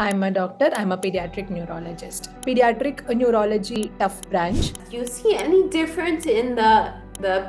I'm a doctor. I'm a pediatric neurologist. Pediatric neurology, tough branch. Do you see any difference in the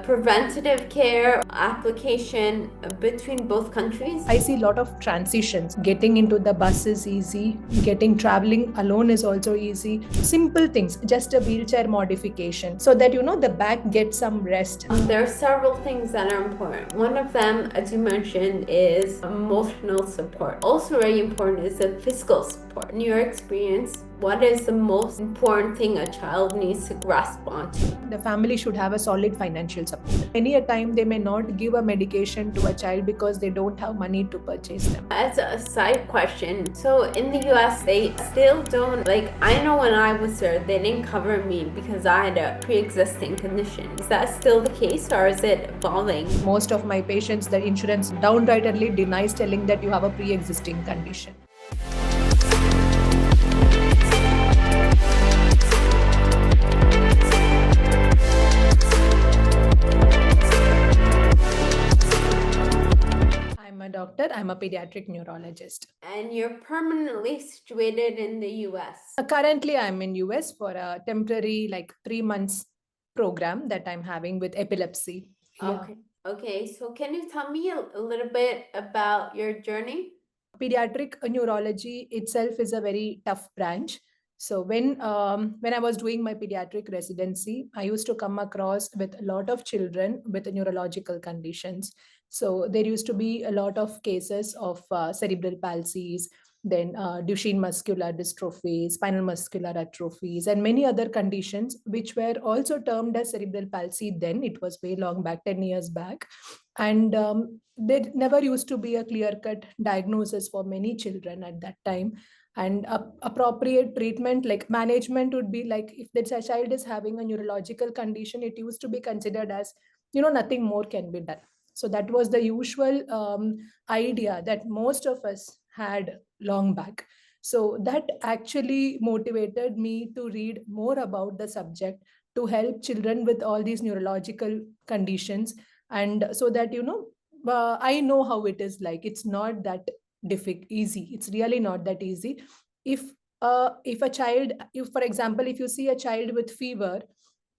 preventative care application between both countries? I see a lot of transitions. Getting into the bus is easy. Getting traveling alone is also easy. Simple things, just a wheelchair modification so that the back gets some rest. There are several things that are important. One of them, as you mentioned, is emotional support. Also very important is the physical support. In your experience, what is the most important thing a child needs to grasp onto? The family should have a solid financial support. Many a time they may not give a medication to a child because they don't have money to purchase them. As a side question, so in the US, they still don't, I know when I was there, they didn't cover me because I had a pre-existing condition. Is that still the case or is it evolving? Most of my patients, the insurance downrightly denies telling that you have a pre-existing condition. I'm a doctor. I'm a pediatric neurologist. And you're permanently situated in the US. Currently, I'm in US for a temporary, 3 months program that I'm having with epilepsy. Yeah. Okay, so can you tell me a little bit about your journey? Pediatric neurology itself is a very tough branch. So when I was doing my pediatric residency, I used to come across with a lot of children with neurological conditions. So there used to be a lot of cases of cerebral palsies, then Duchenne muscular dystrophy, spinal muscular atrophies, and many other conditions which were also termed as cerebral palsy. Then it was way long back, 10 years back, and there never used to be a clear cut diagnosis for many children at that time. And appropriate treatment like management would be like, if that a child is having a neurological condition, it used to be considered as nothing more can be done. So that was the usual idea that most of us had long back. So that actually motivated me to read more about the subject, to help children with all these neurological conditions. And so that I know how it is. Like, it's not that difficult easy. It's really not that easy. If a child, if for example, if you see a child with fever,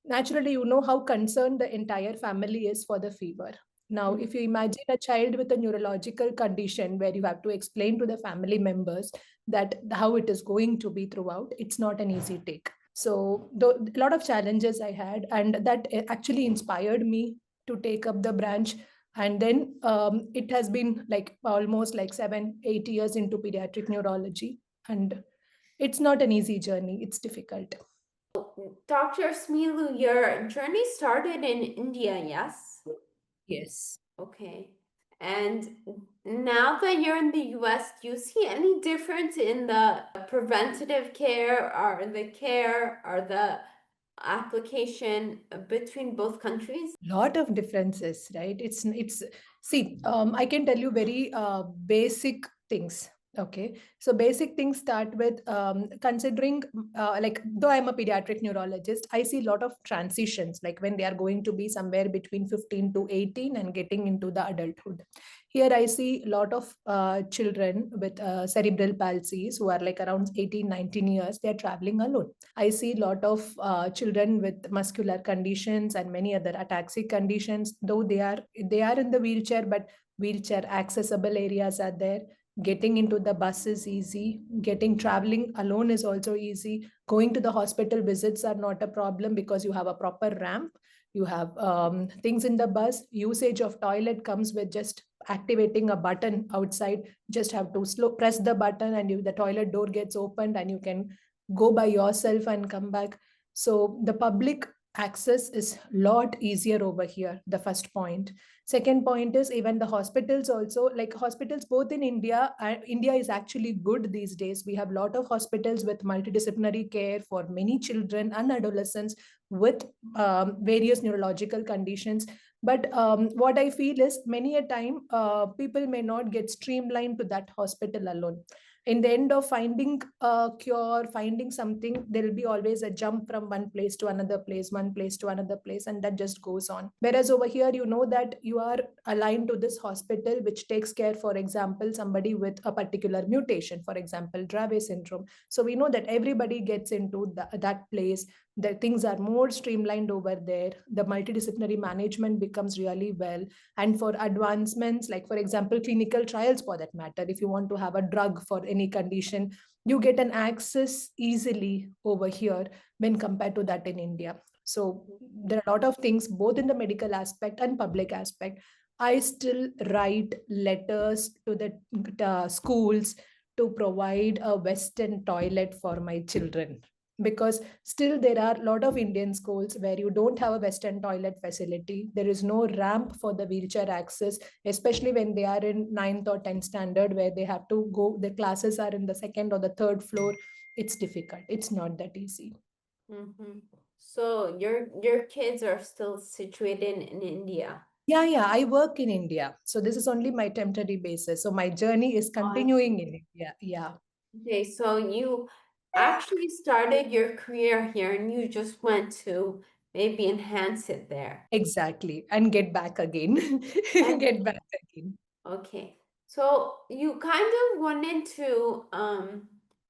naturally you know how concerned the entire family is for the fever. Now if you imagine a child with a neurological condition where you have to explain to the family members that how it is going to be throughout, it's not an easy take. So a lot of challenges I had, and that actually inspired me to take up the branch. And then it has been like almost like 7 8 years into pediatric neurology, and it's not an easy journey. It's difficult. Dr. Smilu, your journey started in India, yes? Yes. Okay. And now that you're in the US, do you see any difference in the preventative care or the application between both countries? Lot of differences, right? It's see, I can tell you very basic things. Okay, so basic things start with considering, like, though I'm a pediatric neurologist, I see a lot of transitions, like when they are going to be somewhere between 15 to 18 and getting into the adulthood. Here I see a lot of children with cerebral palsies who are like around 18 19 years. They are traveling alone. I see a lot of children with muscular conditions and many other ataxic conditions, though they are in the wheelchair, but wheelchair accessible areas are there. Getting into the bus is easy. Getting traveling alone is also easy. Going to the hospital visits are not a problem because you have a proper ramp. You have things in the bus. Usage of toilet comes with just activating a button outside. Just have to press the button, and the toilet door gets opened, and you can go by yourself and come back. So the public access is a lot easier over here, the first point. Second point is even the hospitals also, like hospitals both in India, India is actually good these days. We have a lot of hospitals with multidisciplinary care for many children and adolescents with various neurological conditions. But what I feel is many a time people may not get streamlined to that hospital alone. In the end of finding a cure, finding something, there will be always a jump from one place to another place, one place to another place, and that just goes on. Whereas over here, you know that you are aligned to this hospital which takes care, for example, somebody with a particular mutation, for example, Dravet syndrome. So we know that everybody gets into that place. The things are more streamlined over there. The multidisciplinary management becomes really well. And for advancements, like for example, clinical trials for that matter, if you want to have a drug for any condition, you get an access easily over here when compared to that in India. So there are a lot of things both in the medical aspect and public aspect. I still write letters to the schools to provide a Western toilet for my children, because still there are a lot of Indian schools where you don't have a Western toilet facility. There is no ramp for the wheelchair access, especially when they are in ninth or 10th standard, where they have to go, the classes are in the second or the third floor. It's difficult. It's not that easy. Mm-hmm. So your kids are still situated in India. Yeah, yeah, I work in India. So this is only my temporary basis. So my journey is Oh, I see. continuing in India. Yeah, Okay, so you actually started your career here and you just went to maybe enhance it there. exactly. And get back again. And Get back again. okay. So you kind of went into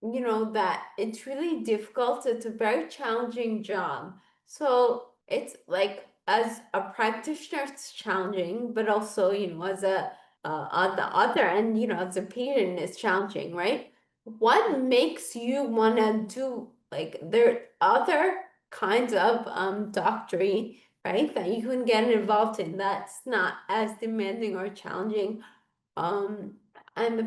you know, that it's really difficult. It's a very challenging job. So it's like as a practitioner, it's challenging, but also, you know, as a on the other end, you know, as a patient, it's challenging, right? What makes you want to do like there are other kinds of doctory, right, that you can get involved in that's not as demanding or challenging, um, and the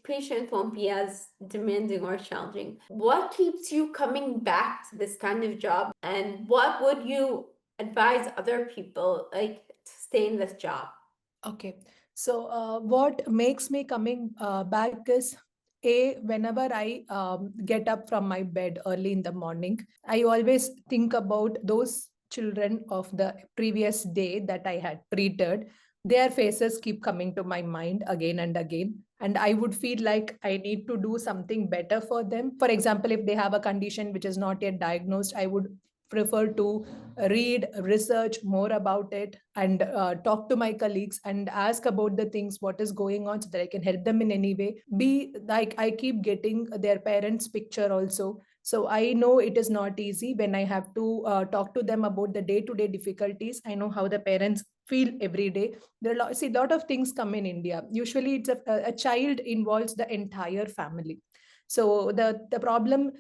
patient won't be as demanding or challenging. What keeps you coming back to this kind of job, and what would you advise other people like to stay in this job? Okay. So what makes me coming back is, a, whenever I get up from my bed early in the morning, I always think about those children of the previous day that I had treated. Their faces keep coming to my mind again and again. And I would feel like I need to do something better for them. For example, if they have a condition which is not yet diagnosed, I would prefer to read, research more about it, and talk to my colleagues and ask about the things, what is going on, so that I can help them in any way. Be like, I keep getting their parents' picture also. So I know it is not easy when I have to talk to them about the day-to-day difficulties. I know how the parents feel every day. There are see, a lot of things come in India. Usually, it's a child involves the entire family. So the problem,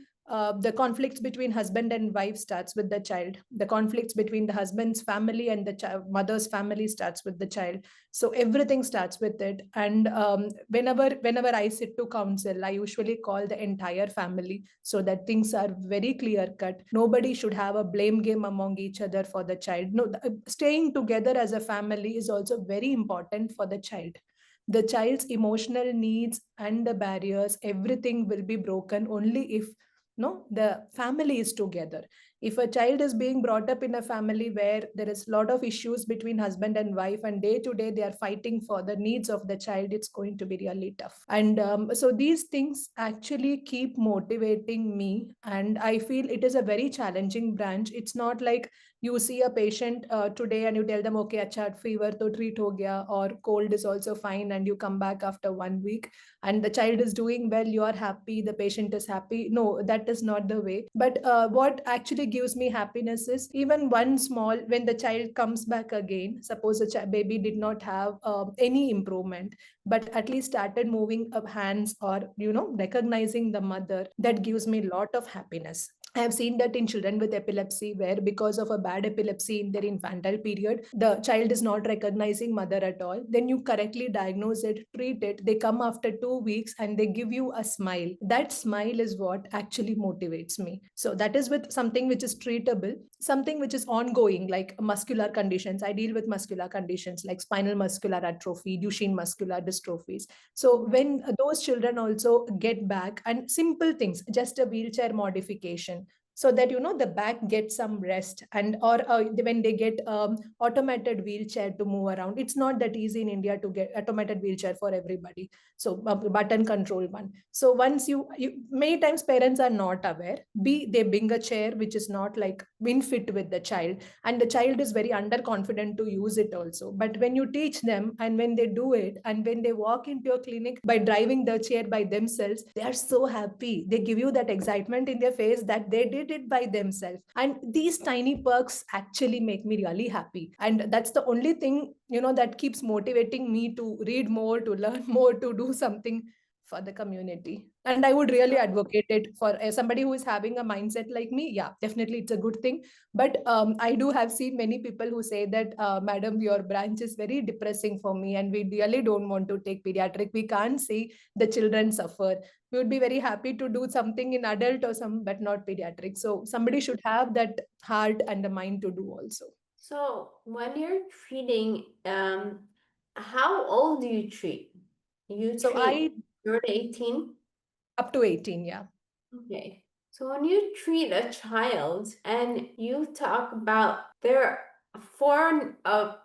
the conflicts between husband and wife starts with the child. The conflicts between the husband's family and the mother's family starts with the child. So everything starts with it. And whenever I sit to counsel, I usually call the entire family, so that things are very clear cut. Nobody should have a blame game among each other for the child. No, staying together as a family is also very important for the child. The child's emotional needs and the barriers, everything will be broken only if, no, the family is together. If a child is being brought up in a family where there is a lot of issues between husband and wife, and day to day they are fighting for the needs of the child, it's going to be really tough. And so these things actually keep motivating me, and I feel it is a very challenging branch. It's not like you see a patient today and you tell them, okay, acha, fever to treat ho gaya, or cold is also fine, and you come back after 1 week and the child is doing well, you are happy, the patient is happy. No, that is not the way. But what actually gives me happiness is, even one small, when the child comes back again, suppose a baby did not have any improvement, but at least started moving up hands, or recognizing the mother, that gives me a lot of happiness. I have seen that in children with epilepsy, where because of a bad epilepsy in their infantile period, the child is not recognizing mother at all. Then you correctly diagnose it, treat it. They come after 2 weeks and they give you a smile. That smile is what actually motivates me. So that is with something which is treatable, something which is ongoing, like muscular conditions. I deal with muscular conditions like spinal muscular atrophy, Duchenne muscular dystrophies. So when those children also get back, and simple things, just a wheelchair modification, so that the back gets some rest, and or when they get automated wheelchair to move around. It's not that easy in India to get automated wheelchair for everybody, so button control one. So once you many times parents are not aware, they bring a chair which is not like in fit with the child, and the child is very underconfident to use it also. But when you teach them, and when they do it, and when they walk into your clinic by driving the chair by themselves, they are so happy. They give you that excitement in their face that they did it by themselves. And these tiny perks actually make me really happy, and that's the only thing that keeps motivating me to read more, to learn more, to do something for the community. And I would really advocate it for somebody who is having a mindset like me. Yeah, definitely it's a good thing. But I do have seen many people who say that, madam, your branch is very depressing for me, and we really don't want to take pediatric. We can't see the children suffer. We would be very happy to do something in adult or some, but not pediatric. So somebody should have that heart and the mind to do also. So when you're treating, how old do you treat? You So treat I 0 to 18? up to 18, yeah. Okay. So when you treat a child and you talk about there for a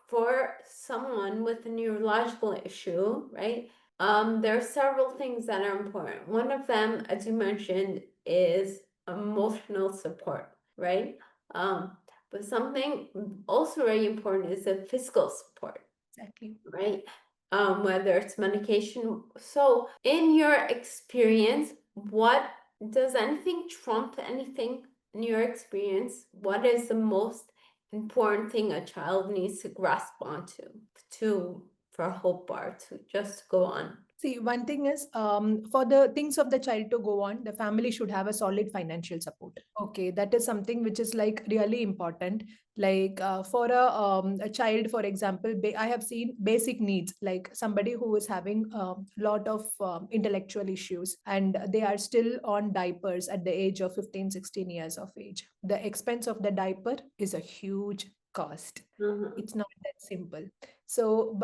for someone with a neurological issue, right? There are several things that are important. One of them, as you mentioned, is emotional support, right? But something also very important is the physical support. Exactly. Right? Whether it's medication. So, in your experience, what does anything trump anything in your experience? What is the most important thing a child needs to grasp onto to for hope or to just go on? See, one thing is, for the things of the child to go on, the family should have a solid financial support. Okay, that is something which is like really important. Like for a child, for example, I have seen basic needs, like somebody who is having a lot of intellectual issues, and they are still on diapers at the age of 15, 16 years of age. The expense of the diaper is a huge cost. Mhm. It's not that simple. So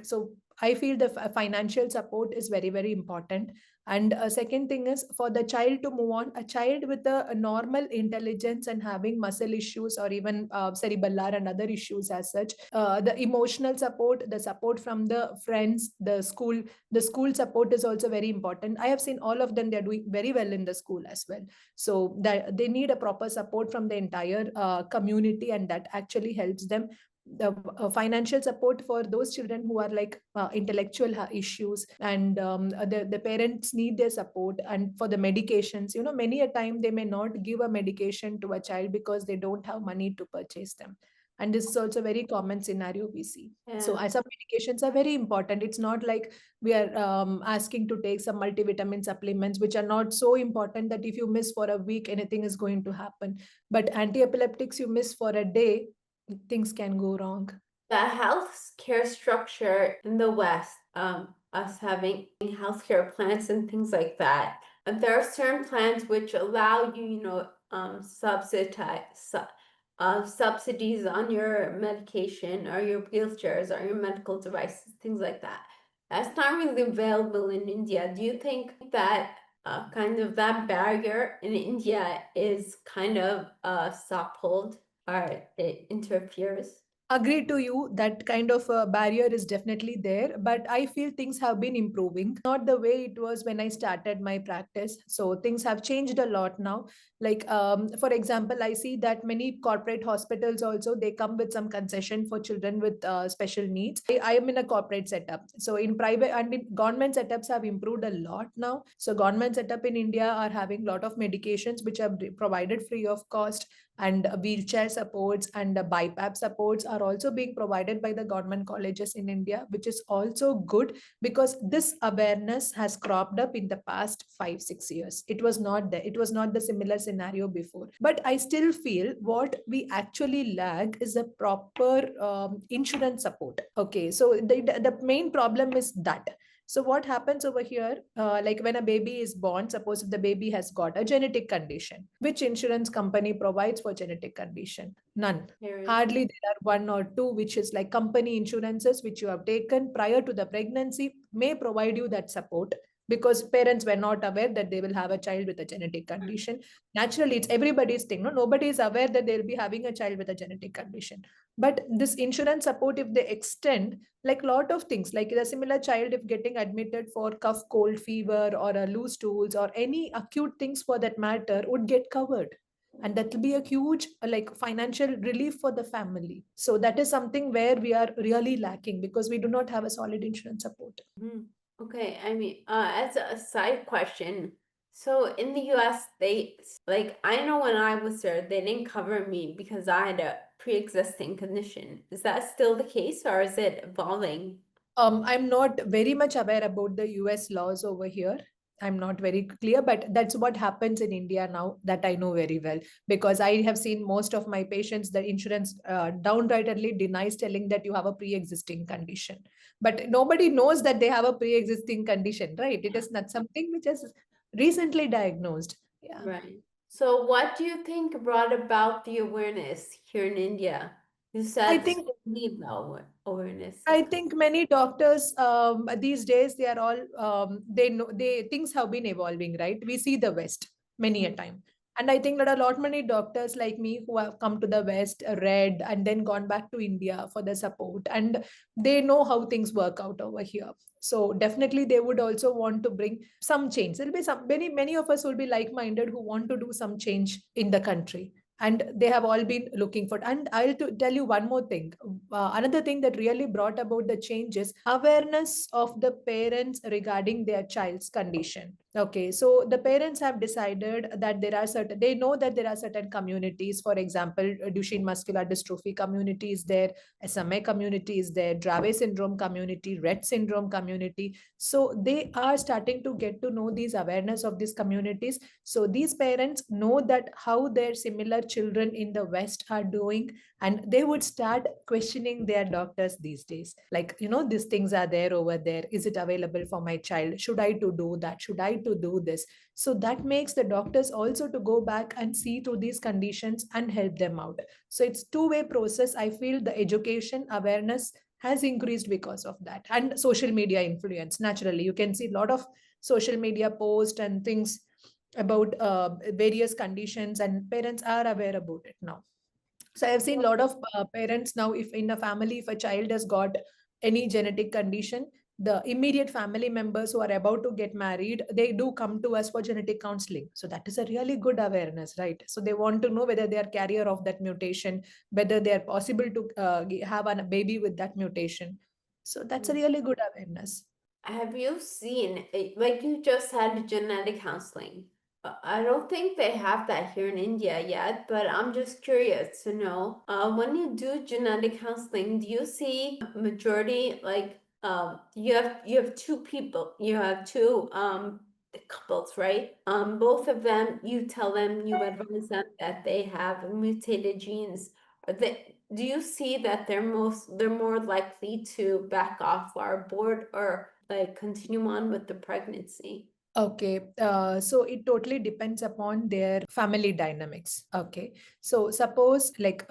so I feel the financial support is very, very important. And a second thing is, for the child to move on, a child with a normal intelligence and having muscle issues, or even cerebellar and other issues as such, the emotional support, the support from the friends, the school support is also very important. I have seen all of them, they're doing very well in the school as well. So that they need a proper support from the entire community, and that actually helps them. The financial support for those children who are like intellectual issues, and the parents need their support. And for the medications, many a time they may not give a medication to a child because they don't have money to purchase them. And this is also a very common scenario we see. So Yeah. some medications are very important. It's not like we are asking to take some multivitamin supplements which are not so important that if you miss for a week anything is going to happen. But anti-epileptics, you miss for a day, things can go wrong. The healthcare structure in the West, us having healthcare plans and things like that, there are certain plans which allow you, subsidies on your medication or your wheelchairs or your medical devices, things like that. That's not really available in India. Do you think that kind of that barrier in India is kind of stockhold or it interferes? Agree to you that kind of a barrier is definitely there, but I feel things have been improving, not the way it was when I started my practice. So things have changed a lot now. Like for example, I see that many corporate hospitals also, they come with some concession for children with special needs. I am in a corporate setup, so in private and in government setups have improved a lot now. So government setup in India are having a lot of medications which are provided free of cost, and wheelchair supports and BiPAP supports are also being provided by the government colleges in India, which is also good, because this awareness has cropped up in the past 5 6 years. It was not there, it was not the similar scenario before. But I still feel what we actually lack is a proper insurance support. Okay, so the main problem is that. So what happens over here, like when a baby is born, suppose if the baby has got a genetic condition, which insurance company provides for genetic condition? None. Hardly there are one or two, which is like company insurances, which you have taken prior to the pregnancy, may provide you that support. because parents were not aware that they will have a child with a genetic condition. Naturally, it's everybody's thing. No, nobody is aware that they'll be having a child with a genetic condition. But this insurance support, if they extend, like lot of things, like a similar child, if getting admitted for cough, cold, fever, or a loose stools, or any acute things for that matter, would get covered, and that will be a huge like financial relief for the family. So that is something where we are really lacking, because we do not have a solid insurance support. Mhm. Okay, I mean, as a side question, so in the US, they like I know when I was there, they didn't cover me because I had a pre-existing condition. Is that still the case, or is it evolving? I'm not very much aware about the US laws over here. I'm not very clear, but that's what happens in India now, that I know very well, because I have seen most of my patients, the insurance downrightly denies telling that you have a pre-existing condition. But nobody knows that they have a pre-existing condition, right? It is not something which is recently diagnosed. Yeah. Right. So, what do you think brought about the awareness here in India? You I said think need the awareness. I think many doctors these days, they are all they know, they things have been evolving, right? We see the West many a Mhm. time, and I think there are a lot many doctors like me who have come to the West, read, and then gone back to India for the support, and they know how things work out over here. So definitely, they would also want to bring some change. There'll be some many of us will be like-minded who want to do some change in the country, and they have all been looking for. And I'll tell you one more thing. Another thing that really brought about the change is awareness of the parents regarding their child's condition. Okay, so the parents have decided that there are certain, they know that there are certain communities, for example, Duchenne muscular dystrophy community is there, SMA community is there, Dravet syndrome community, Rett syndrome community. So they are starting to get to know these awareness of these communities. So these parents know that how their similar children in the West are doing, and they would start questioning their doctors these days, like, these things are there over there, is it available for my child, should I to do that, should I to do this? So that makes the doctors also to go back and see to these conditions and help them out. So it's two-way process. I feel the education awareness has increased because of that, and social media influence. Naturally, you can see a lot of social media posts and things about various conditions, and parents are aware about it now. So I've seen a lot of parents now, if in a family, if a child has got any genetic condition, the immediate family members who are about to get married, they do come to us for genetic counseling. So that is a really good awareness, right? So they want to know whether they are carrier of that mutation, whether they are possible to have a baby with that mutation. So that's a really good awareness. Have you seen, like you just had genetic counseling? I don't think they have that here in India yet, but I'm just curious to know. When you do genetic counseling, do you see majority like you have two people, you have two couples, right? Both of them, you tell them, you advise them that they have mutated genes. Are they, do you see that they're more likely to back off or abort or like continue on with the pregnancy? Okay, so it totally depends upon their family dynamics. Okay, so suppose like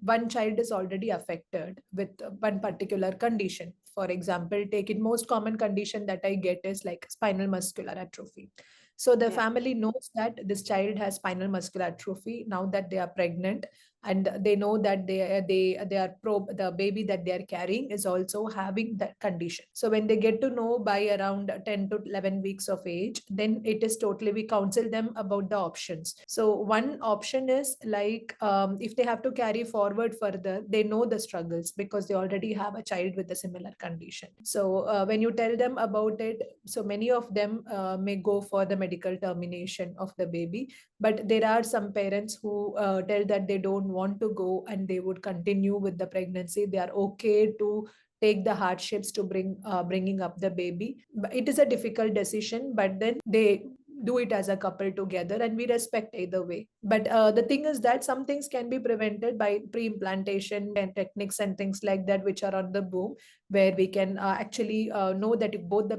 one child is already affected with one particular condition. For example, take it, most common condition that I get is like spinal muscular atrophy. So the Yeah. family knows that this child has spinal muscular atrophy now that they are pregnant, and they know that they are the baby that they are carrying is also having that condition. So when they get to know by around 10 to 11 weeks of age, then it is totally, we counsel them about the options. So one option is like, if they have to carry forward further, they know the struggles because they already have a child with a similar condition. So when you tell them about it, so many of them may go for the medical termination of the baby, but there are some parents who tell that they don't want to go and they would continue with the pregnancy. They are okay to take the hardships to bringing up the baby. It is a difficult decision, but then they do it as a couple together, and we respect either way. But the thing is that some things can be prevented by pre-implantation and techniques and things like that, which are on the boom, where we can actually know that if both the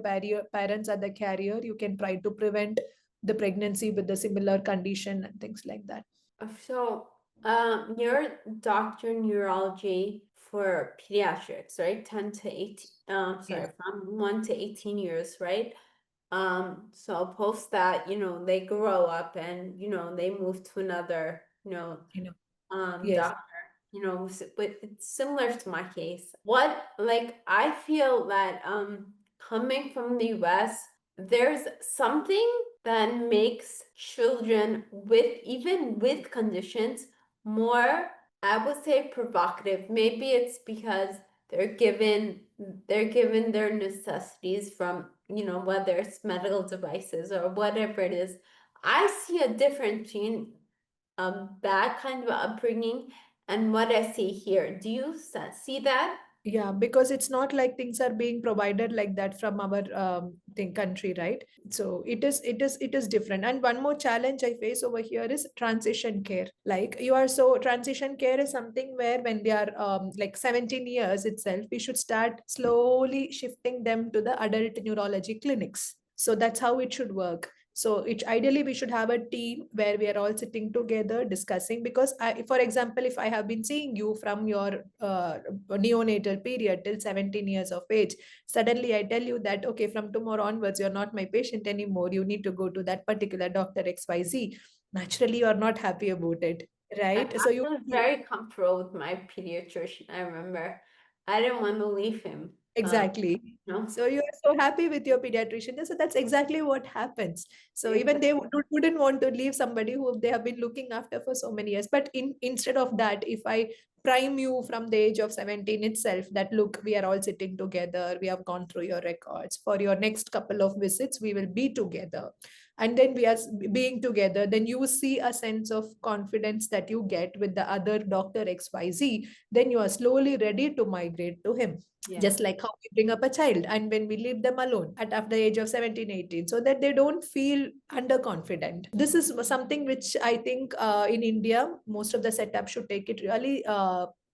parents are the carrier, you can try to prevent the pregnancy with the similar condition and things like that. So, you're a doctor in neurology for pediatrics, right? 10 to 18, sorry, Yes. from 1 to 18 years, right? So post that, they grow up and, they move to another, You know, yes. doctor, but it's similar to my case. What, like, I feel that, coming from the US, there's something that makes children even with conditions more, I would say, provocative. Maybe it's because they're given their necessities from, whether it's medical devices or whatever it is. I see a difference between that kind of upbringing and what I see here. Do you see that? Yeah, because it's not like things are being provided like that from our country, right? So it is different. And one more challenge I face over here is transition care. Like transition care is something where when they are like 17 years itself, we should start slowly shifting them to the adult neurology clinics. So that's how it should work. So it ideally we should have a team where we are all sitting together discussing, because for example, if I have been seeing you from your neonatal period till 17 years of age, suddenly I tell you that okay, from tomorrow onwards you're not my patient anymore, you need to go to that particular doctor XYZ. Naturally you are not happy about it, I right? So you was very comfortable with my pediatrician. I remember I didn't want to leave him. exactly. No, So you are so happy with your pediatrician. So that's exactly what happens. So even they wouldn't want to leave somebody who they have been looking after for so many years. But instead of that, if I prime you from the age of 17 itself, that look, we are all sitting together, we have gone through your records. For your next couple of visits, we will be together. And then we are being together, then you see a sense of confidence that you get with the other doctor XYZ, then you are slowly ready to migrate to him, yeah. just like how we bring up a child and when we leave them alone at after the age of 17, 18, so that they don't feel underconfident. This is something which I think in India most of the setup should take it really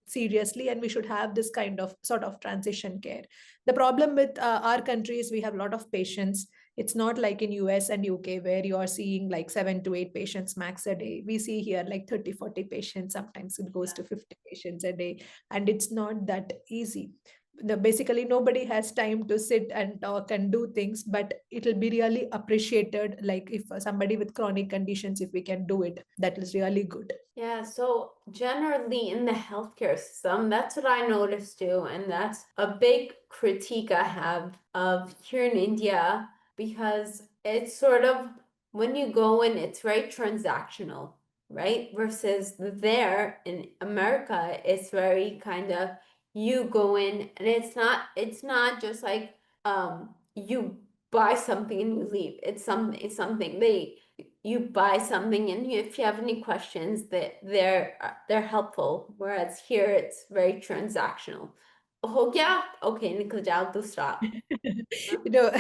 seriously, and we should have this kind of sort of transition care. The problem with our country is we have a lot of patients. It's not like in US and UK where you are seeing like 7 to 8 patients max a day. We see here like 30, 40 patients, sometimes it goes to 50 patients a day, and it's not that easy. Basically nobody has time to sit and talk and do things, but it'll be really appreciated, like if somebody with chronic conditions, if we can do it, that is really good. Yeah, so generally in the healthcare system, that's what I noticed too. And that's a big critique I have of here in India, because it's sort of, when you go in, it's very transactional, right? Versus there in America, it's very kind of, you go in and it's not just like you buy something and you leave. It's something they you buy something, and if you have any questions, that they're helpful, whereas here it's very transactional. हो गया, okay, निकल जाओ दूसरा. you know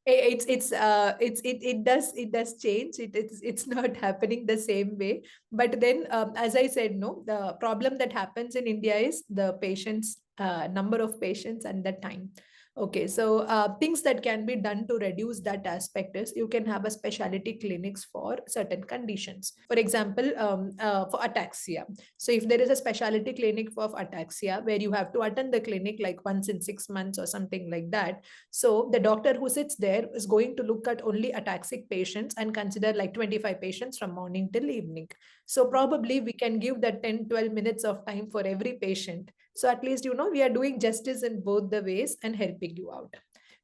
it does change, it's not happening the same way. But then as I said, no, the problem that happens in India is the patients, number of patients and the time. Okay, so things that can be done to reduce that aspect is you can have a specialty clinics for certain conditions. For example, for ataxia. So if there is a specialty clinic for ataxia where you have to attend the clinic like once in 6 months or something like that, so the doctor who sits there is going to look at only ataxic patients and consider like 25 patients from morning till evening. So probably we can give that 10, 12 minutes of time for every patient. So at least, we are doing justice in both the ways and helping you out.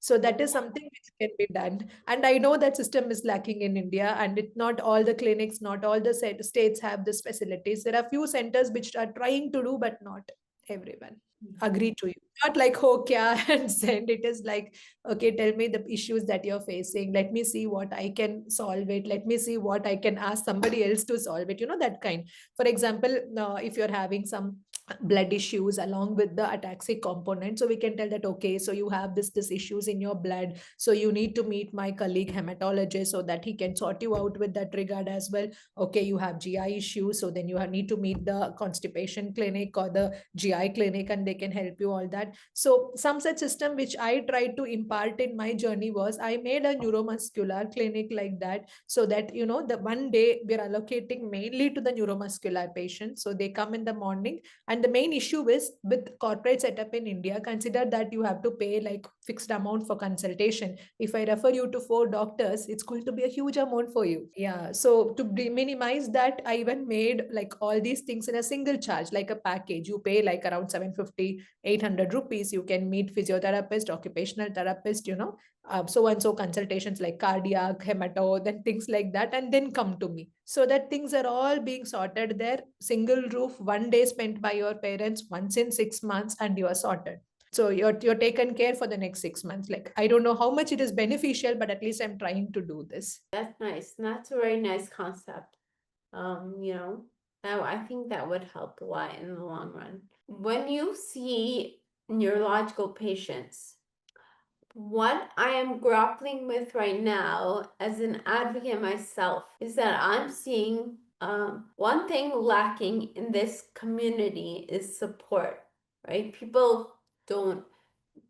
So that is something which can be done. And I know that system is lacking in India, and not all the clinics, not all the states have these facilities. There are few centers which are trying to do, but not everyone. Agree to you. Not like, oh, kya, and send. It is like, okay, tell me the issues that you're facing. Let me see what I can solve it. Let me see what I can ask somebody else to solve it. That kind. For example, if you're having some blood issues along with the ataxic component, so we can tell that, okay, so you have this issues in your blood, so you need to meet my colleague hematologist so that he can sort you out with that regard as well. Okay, you have GI issues, so then you need to meet the constipation clinic or the GI clinic, and they can help you all that. So some such system which I tried to impart in my journey was I made a neuromuscular clinic like that, so that the one day we're allocating mainly to the neuromuscular patients, so they come in the morning. And the main issue is with corporate setup in India, consider that you have to pay like fixed amount for consultation. If I refer you to 4 doctors, it's going to be a huge amount for you. Yeah. So to minimize that, I even made like all these things in a single charge, like a package. You pay like around 750, 800 rupees. You can meet physiotherapist, occupational therapist, so and so consultations like cardiac, hemato, then things like that, and then come to me. So that things are all being sorted there. Single roof, 1 day spent by your parents once in 6 months, and you are sorted. So you're taken care for the next 6 months. Like, I don't know how much it is beneficial, but at least I'm trying to do this. That's nice. And that's a very nice concept. You know, that I think that would help a lot in the long run. When you see neurological patients, what I am grappling with right now as an advocate myself is that I'm seeing one thing lacking in this community is support, right? People don't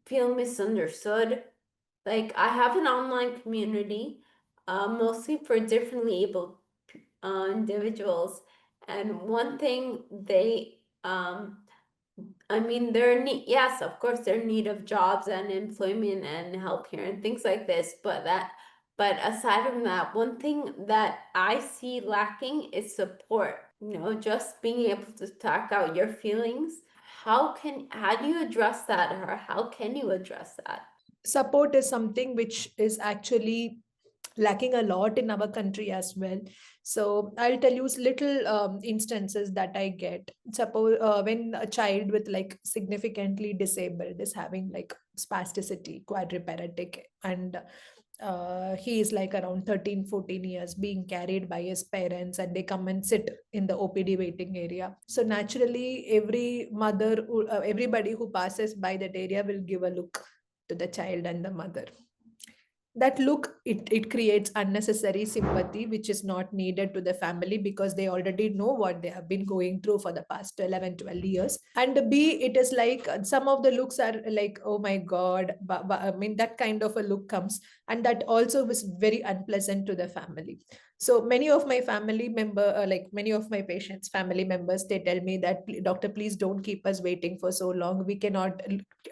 feel misunderstood. Like, I have an online community, mostly for differently abled individuals, and one thing they I mean, they're need, yes, of course, they're in need of jobs and employment and healthcare and things like this. But aside from that, one thing that I see lacking is support. You know, just being able to talk out your feelings. How do you address that, or how can you address that? Support is something which is actually lacking a lot in our country as well. So I'll tell you little instances that I get. Suppose when a child with like significantly disabled is having like spasticity, quadriplegic, and he is like around 13, 14 years being carried by his parents, and they come and sit in the OPD waiting area. So naturally, every mother, everybody who passes by that area will give a look to the child and the mother. That look, it creates unnecessary sympathy which is not needed to the family, because they already know what they have been going through for the past 11, 12 years. And b, it is like some of the looks are like, oh my god, I mean, that kind of a look comes, and that also was very unpleasant to the family. So many of my family member, like many of my patients family members, they tell me that, doctor, please don't keep us waiting for so long, we cannot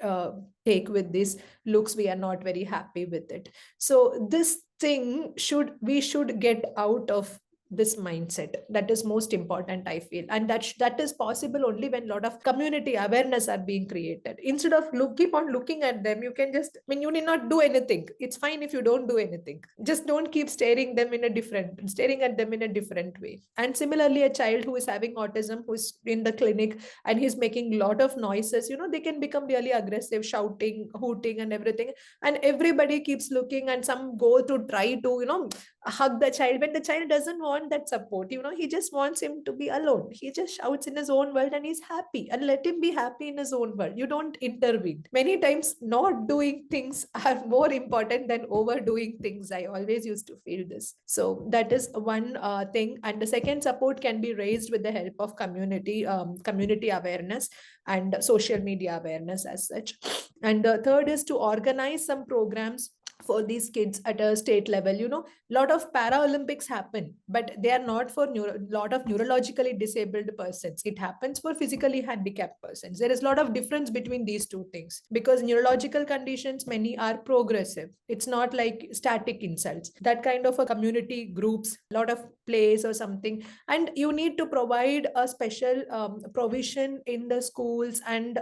uh, take with this looks, we are not very happy with it. So this thing we should get out of this mindset. That is most important, I feel, and that is possible only when a lot of community awareness are being created. Instead of keep on looking at them, you can just, I mean, you need not do anything. It's fine if you don't do anything. Just don't keep staring at them in a different way. And similarly, a child who is having autism, who is in the clinic and he's making a lot of noises, they can become really aggressive, shouting, hooting and everything, and everybody keeps looking, and some go to try to hug the child when the child doesn't want that support. He just wants him to be alone. He just shouts in his own world and he's happy, and let him be happy in his own world. You don't intervene. Many times not doing things are more important than overdoing things. I always used to feel this. So that is one thing. And the second, support can be raised with the help of community awareness and social media awareness as such. And the third is to organize some programs for these kids at a state level. Lot of Paralympics happen, but they are not for lot of neurologically disabled persons. It happens for physically handicapped persons. There is a lot of difference between these two things, because neurological conditions, many are progressive. It's not like static insults. That kind of a community groups, a lot of plays or something, and you need to provide a special provision in the schools and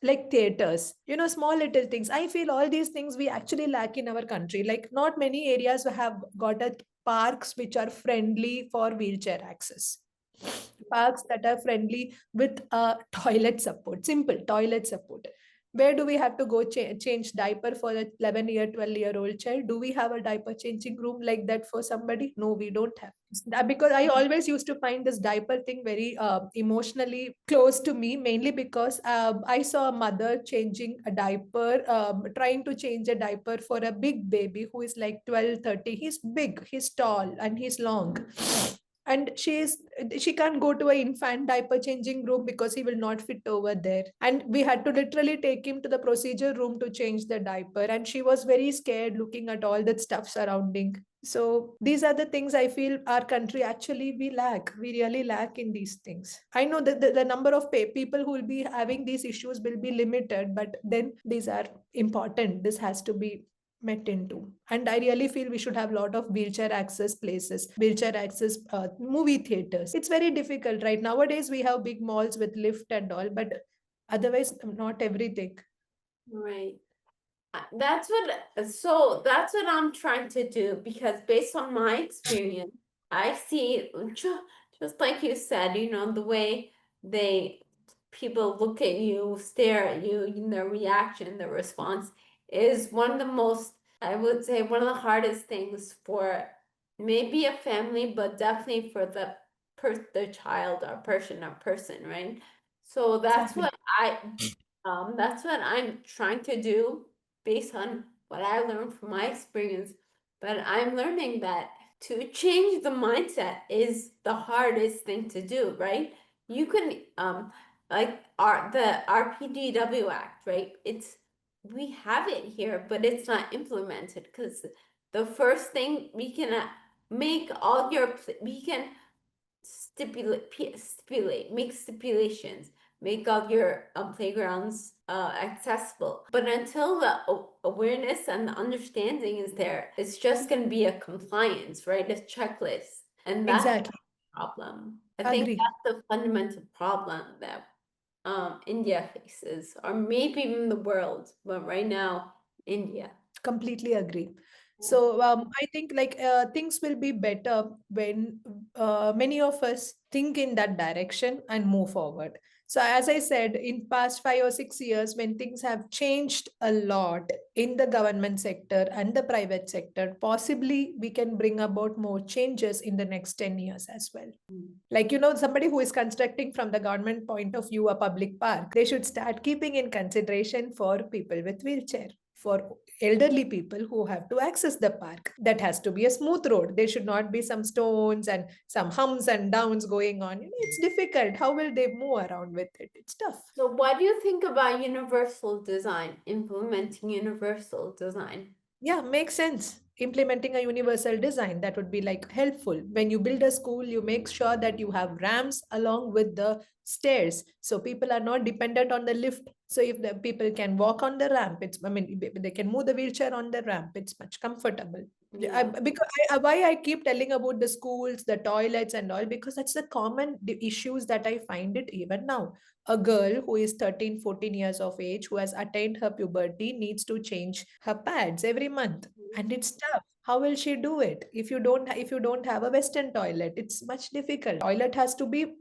like theaters, small little things. I feel all these things we actually lack in our country. Like, not many areas have got a parks which are friendly for wheelchair access, parks that are friendly with toilet support, simple toilet support. Where do we have to go change diaper for a 11-year, 12-year-old child? Do we have a diaper changing room like that for somebody? No, we don't have. Because I always used to find this diaper thing very emotionally close to me, mainly because I saw a mother changing a diaper, trying to change a diaper for a big baby who is like 12, 30. He's big, he's tall, and he's long. and she can't go to an infant diaper changing room because he will not fit over there, and we had to literally take him to the procedure room to change the diaper, and she was very scared looking at all that stuff surrounding. So these are the things I feel our country actually we really lack in these things. I know that the number of people who will be having these issues will be limited, but then these are important. This has to be met into. And I really feel we should have a lot of wheelchair access places, wheelchair access movie theaters. It's very difficult right nowadays. We have big malls with lift and all, but otherwise not everything. Right. That's what I'm trying to do, because based on my experience, I see just like you said, the way they people look at you, stare at you, their reaction, their response is one of the most, I would say, one of the hardest things for maybe a family, but definitely for the child or person, right? So Exactly. that's what I'm trying to do based on what I learned from my experience. But I'm learning that to change the mindset is the hardest thing to do, right? You can like the RPDW Act, right? We have it here, but it's not implemented, because the first thing we can make all your we can make stipulations, make all your playgrounds accessible. But until the awareness and the understanding is there, it's just going to be a compliance, right? A checklist. And that's Exactly. the problem. I think Agree. that's the fundamental problem that India faces, or maybe even the world, but right now, India. Completely agree. Yeah. So I think like things will be better when many of us think in that direction and move forward. So as I said, in past 5 or 6 years, when things have changed a lot in the government sector and the private sector, possibly we can bring about more changes in the next 10 years as well. Like, somebody who is constructing from the government point of view a public park, they should start keeping in consideration for people with wheelchair, for elderly people who have to access the park. That has to be a smooth road. There should not be some stones and some hums and downs going on. It's difficult. How will they move around with it? It's tough. So, what do you think about universal design, implementing universal design? Yeah, makes sense. Implementing a universal design, that would be like helpful. When you build a school, you make sure that you have ramps along with the stairs, so people are not dependent on the lift. So if the people can walk on the ramp, they can move the wheelchair on the ramp, it's much comfortable. Yeah. Because why I keep telling about the schools, the toilets and all, because that's the common issues that I find it even now. A girl who is 13, 14 years of age, who has attained her puberty, needs to change her pads every month, and it's tough. How will she do it if you don't have a western toilet? It's much difficult. Toilet has to be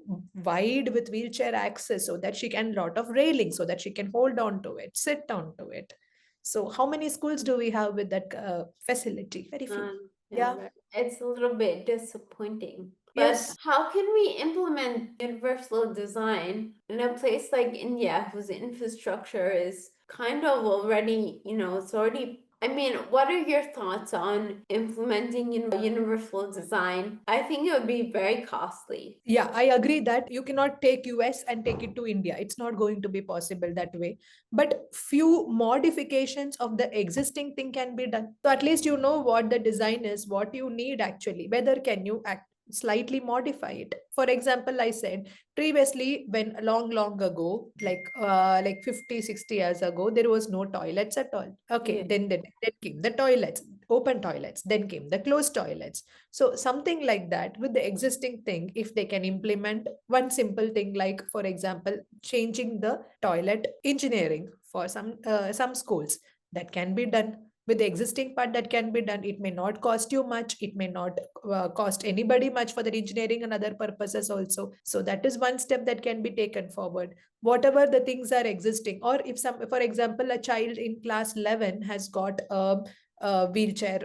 wide with wheelchair access, so that she can, lot of railing, so that she can hold on to it, sit on to it. So how many schools do we have with that facility? Very few. Yeah, Yeah. right. It's a little bit disappointing. But Yes. how can we implement universal design in a place like India, whose infrastructure is kind of already, it's already. I mean, what are your thoughts on implementing universal design? I think it would be very costly. Yeah, I agree that you cannot take US and take it to India. It's not going to be possible that way. But few modifications of the existing thing can be done. So at least you know what the design is, what you need actually. Whether can you slightly modify it. For example, I said previously, when long ago, like 50, 60 years ago, there was no toilets at all. Okay, Yeah. then came the toilets, open toilets, then came the closed toilets. So something like that with the existing thing, if they can implement one simple thing, like for example, changing the toilet engineering for some schools, that can be done. With the existing part, that can be done. It may not cost you much. It may not cost anybody much for the engineering and other purposes also. So that is one step that can be taken forward. Whatever the things are existing, or if some, for example, a child in class 11 has got a wheelchair,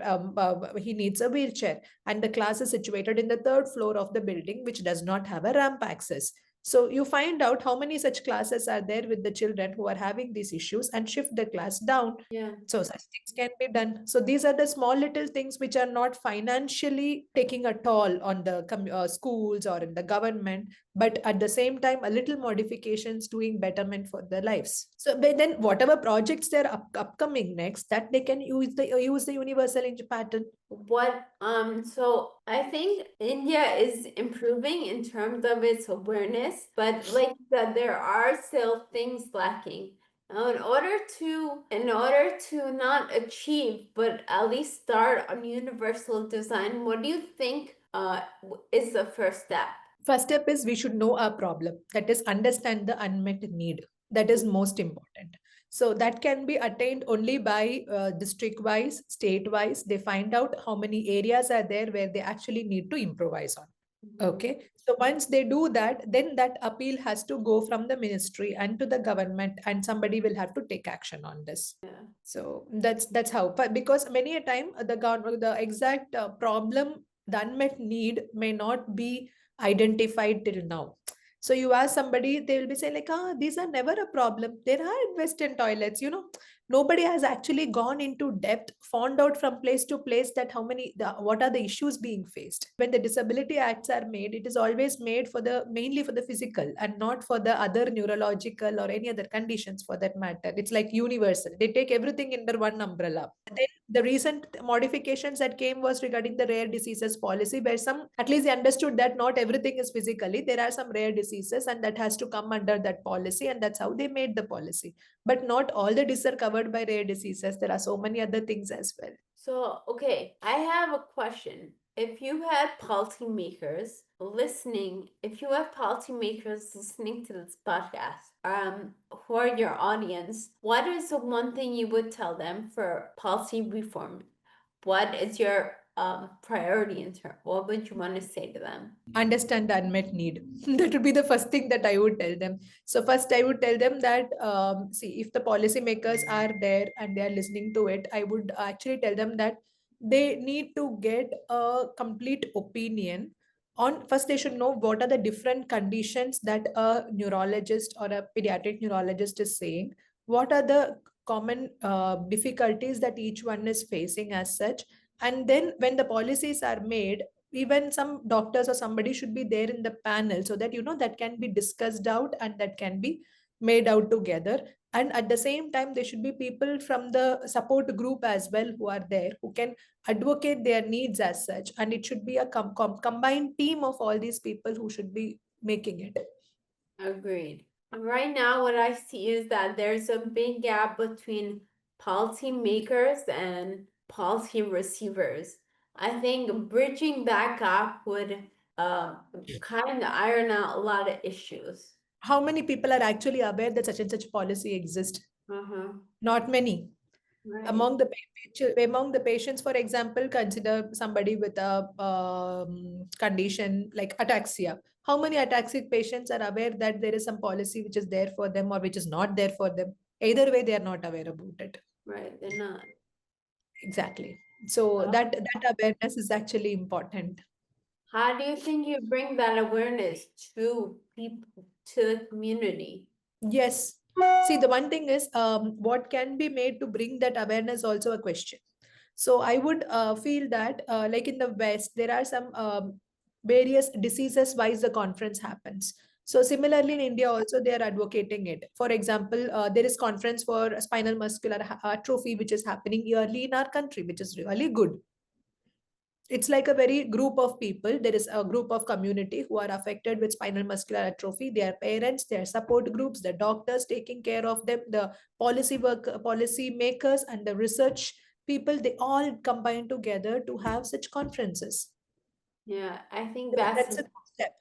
he needs a wheelchair, and the class is situated in the third floor of the building, which does not have a ramp access. So you find out how many such classes are there with the children who are having these issues and shift the class down. Yeah. So such things can be done. So these are the small little things which are not financially taking a toll on the schools or in the government, but at the same time, a little modifications doing betterment for their lives. So but then whatever projects they're upcoming next, that they can use the universal inch pattern. What so I think India is improving in terms of its awareness, but like you said, there are still things lacking. Now, in order to not achieve, but at least start on universal design, what do you think is the first step? First step is we should know our problem. That is, understand the unmet need. That is most important. So that can be attained only by district wise, state wise. They find out how many areas are there where they actually need to improvise on. Okay. So once they do that, then that appeal has to go from the ministry and to the government, and somebody will have to take action on this. Yeah. So that's how. But because many a time the exact problem, the unmet need may not be identified till now. So you ask somebody, they will be saying like, ah, these are never a problem. There are Western toilets, you know. Nobody has actually gone into depth, found out from place to place that what are the issues being faced. When the disability acts are made, it is always made for the mainly for the physical and not for the other neurological or any other conditions for that matter. It's like universal. They take everything under one umbrella. Then the recent modifications that came was regarding the rare diseases policy, where some at least they understood that not everything is physically. There are some rare diseases, and that has to come under that policy, and that's how they made the policy. But not all the diseases are covered by rare diseases. There are so many other things as well. So, okay, I have a question. If you had policymakers listening to this podcast, who are your audience, what is the one thing you would tell them for policy reform? What is your priority in term? What would you want to say to them? Understand the unmet need. That would be the first thing that I would tell them. So first I would tell them that see, if the policymakers are there and they are listening to it, I would actually tell them that they need to get a complete opinion on. First they should know what are the different conditions that a neurologist or a pediatric neurologist is saying, what are the common difficulties that each one is facing as such. And then when the policies are made, even some doctors or somebody should be there in the panel, so that that can be discussed out and that can be made out together. And at the same time, there should be people from the support group as well who are there, who can advocate their needs as such. And it should be a combined team of all these people who should be making it. Agreed. Right now, what I see is that there's a big gap between policy makers and policy receivers. I think bridging that gap would kind of iron out a lot of issues. How many people are actually aware that such and such policy exists? Not many. Right. Among the patients, for example, consider somebody with a condition like ataxia. How many ataxic patients are aware that there is some policy which is there for them or which is not there for them? Either way, they are not aware about it. Right, they're not. Exactly. So that awareness is actually important. How do you think you bring that awareness to people, to the community? Yes. See, the one thing is, what can be made to bring that awareness also a question. So I would feel that, like in the West, there are some various diseases wise the conference happens. So similarly in India also they are advocating it. For example, there is conference for spinal muscular atrophy, which is happening yearly in our country, which is really good. It's like a very group of people. There is a group of community who are affected with spinal muscular atrophy. Their parents, their support groups, the doctors taking care of them, the policy makers, and the research people. They all combine together to have such conferences. Yeah, I think That's a good step.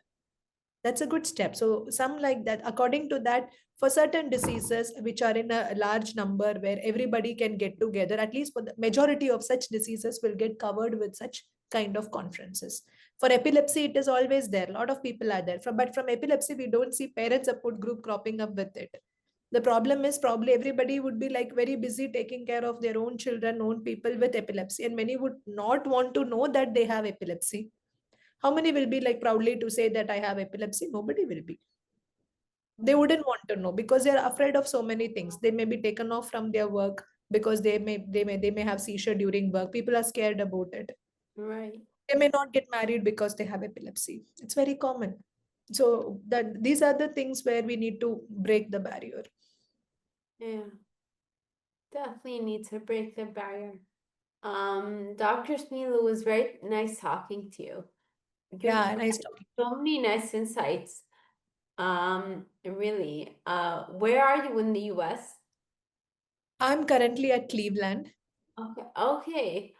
That's a good step. So some like that, according to that, for certain diseases which are in a large number where everybody can get together, at least for the majority of such diseases will get covered with such kind of conferences. For epilepsy, it is always there. A lot of people are there. But from epilepsy, we don't see parent support group cropping up with it. The problem is probably everybody would be like very busy taking care of their own children, own people with epilepsy, and many would not want to know that they have epilepsy. How many will be like proudly to say that I have epilepsy? Nobody will be. They wouldn't want to know because they're afraid of so many things. They may be taken off from their work because they may have seizure during work. People are scared about it. Right. They may not get married because they have epilepsy. It's very common. So that these are the things where we need to break the barrier. Yeah. Definitely need to break the barrier. Dr. Smilu, was very nice talking to you. You Yeah, shared nice talking. so many nice insights. Really. Where are you in the US? I'm currently at Cleveland. Okay. Okay.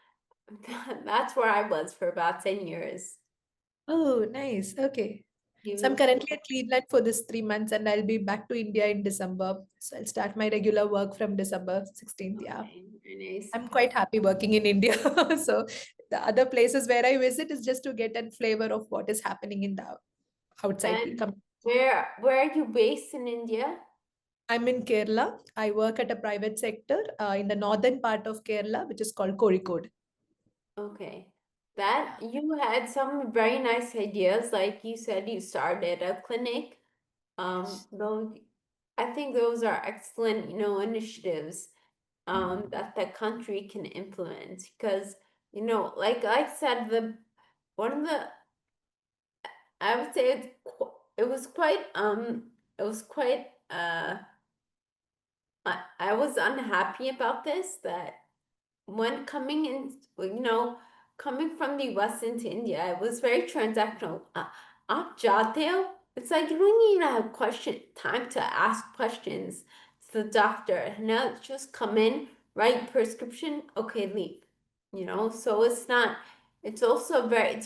That's where I was for about 10 years. Oh, nice. Okay. So I'm Beautiful. currently at Cleveland for this 3 months and I'll be back to India in December. So I'll start my regular work from December 16th. Yeah. Okay, very nice. I'm quite happy working in India. So the other places where I visit is just to get a flavor of what is happening in the outside. And where are you based in India? I'm in Kerala. I work at a private sector in the northern part of Kerala, which is called Kozhikode. Okay. That you had some very nice ideas. Like you said, you started a clinic. Those I think those are excellent, initiatives that the country can implement because, like I said, the one of the I would say it was quite it was quite I was unhappy about this that when coming in, coming from the US into India, it was very transactional. आप जाते हो? It's like you don't even have time to ask questions to the doctor. Now just come in, write prescription, okay, leave. So it's not. It's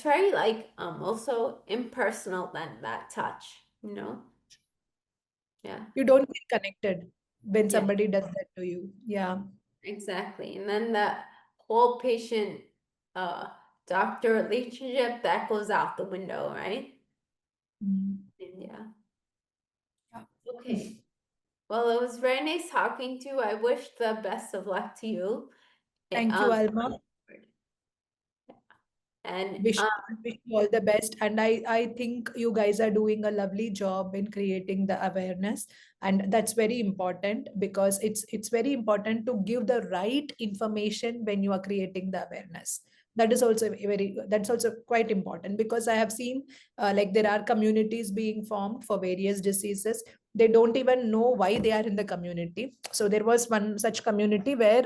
very like also impersonal than that touch. Yeah, You don't feel connected when yeah, somebody does that to you. Yeah. exactly. And then the whole patient uh doctor relationship that goes out the window, right? Mm. Yeah. Yeah. Okay. Well, it was very nice talking to you. I wish the best of luck to you. Eh, Thank you, Alma. and Wish you all the best. And I think you guys are doing a lovely job in creating the awareness. And that's very important because it's very important to give the right information when you are creating the awareness. That is also that's also quite important because I have seen like there are communities being formed for various diseases. They don't even know why they are in the community. So there was one such community where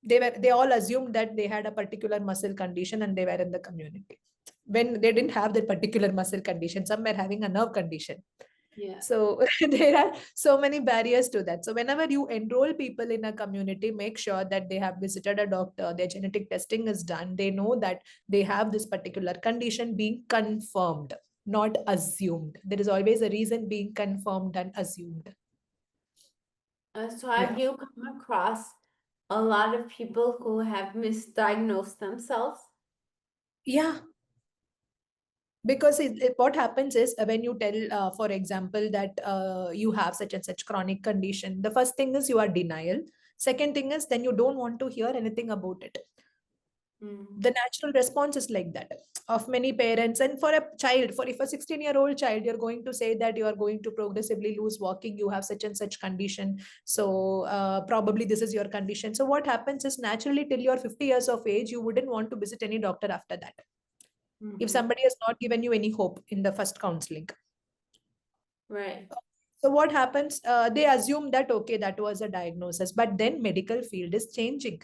they all assumed that they had a particular muscle condition and they were in the community when they didn't have that particular muscle condition. Some were having a nerve condition. yeah. So there are so many barriers to that. So whenever you enroll people in a community, make sure that they have visited a doctor, their genetic testing is done, they know that they have this particular condition being confirmed, not assumed. There is always a reason being confirmed and assumed. So have Yeah. you come across a lot of people who have misdiagnosed themselves? Yeah, because what happens is when you tell for example that you have such and such chronic condition, the first thing is you are denial. Second thing is then you don't want to hear anything about it. Mm, The natural response is like that of many parents. And for a child, for if a 16-year-old child, you're going to say that you are going to progressively lose walking, you have such and such condition, so probably this is your condition. So what happens is naturally till you're 50 years of age, you wouldn't want to visit any doctor after that if mm-hmm. somebody has not given you any hope in the first counseling. Right, So what happens? They assume that okay, that was a diagnosis, but then medical field is changing.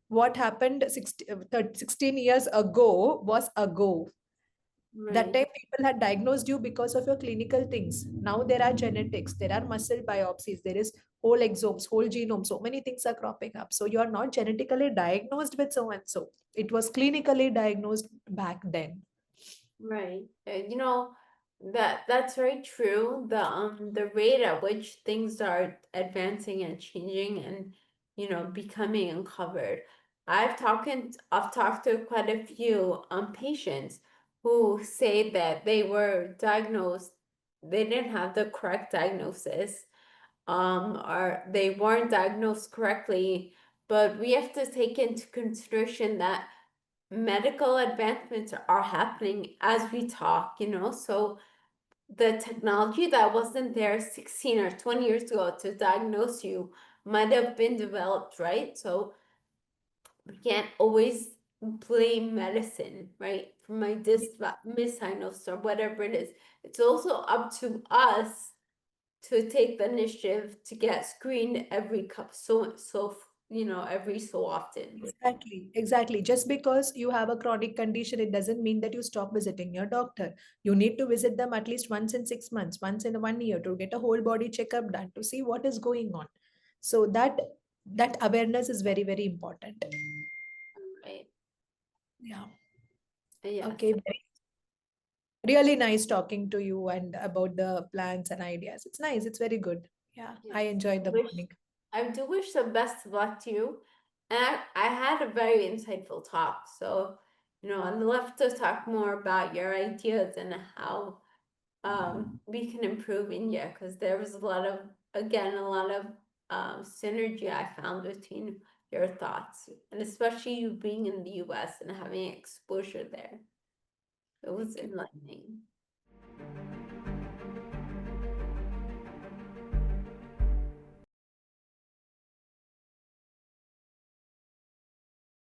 What happened 16 years ago was ago. That right, time people had diagnosed you because of your clinical things. Now there are genetics, there are muscle biopsies, there is whole exomes, whole genome. So many things are cropping up. So you are not genetically diagnosed with so and so. It was clinically diagnosed back then. right. That's very true. The rate at which things are advancing and changing and becoming uncovered. I've talked to quite a few patients who say that they didn't have the correct diagnosis, or they weren't diagnosed correctly. But we have to take into consideration that medical advancements are happening as we talk, so the technology that wasn't there 16 or 20 years ago to diagnose you might have been developed, right? So we can't always blame medicine, right, for my misdiagnosis or whatever it is. It's also up to us to take the initiative to get screened every every so often. Exactly, exactly. Just because you have a chronic condition, it doesn't mean that you stop visiting your doctor. You need to visit them at least once in 6 months, once in 1 year to get a whole body checkup done to see what is going on. So that awareness is very, very important. Right. Yeah. Yes. Okay. Really nice talking to you and about the plans and ideas. It's nice. It's very good. Yeah. I Yes. enjoyed the Wish morning. I do wish the best of luck to you. And I had a very insightful talk. So, I'd love to talk more about your ideas and how we can improve India, because there was a lot of synergy I found between your thoughts, and especially you being in the US and having exposure there. It was Thank you. enlightening.